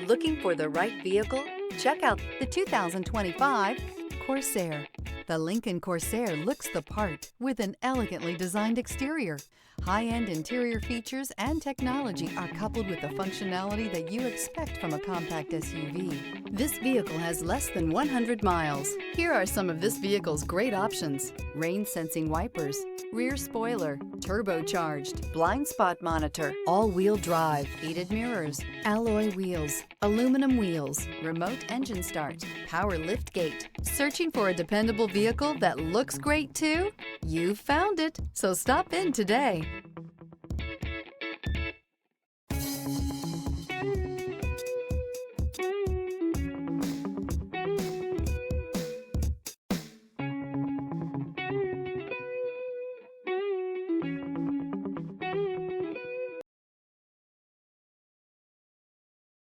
Looking for the right vehicle? Check out the 2025 Corsair. The Lincoln Corsair looks the part with an elegantly designed exterior. High-end interior features and technology are coupled with the functionality that you expect from a compact SUV. This vehicle has less than 100 miles. Here are some of this vehicle's great options: rain-sensing wipers, rear spoiler, turbocharged, blind spot monitor, all-wheel drive, heated mirrors, alloy wheels, aluminum wheels, remote engine start, power liftgate. Searching for a dependable vehicle that looks great too? You found it, so stop in today.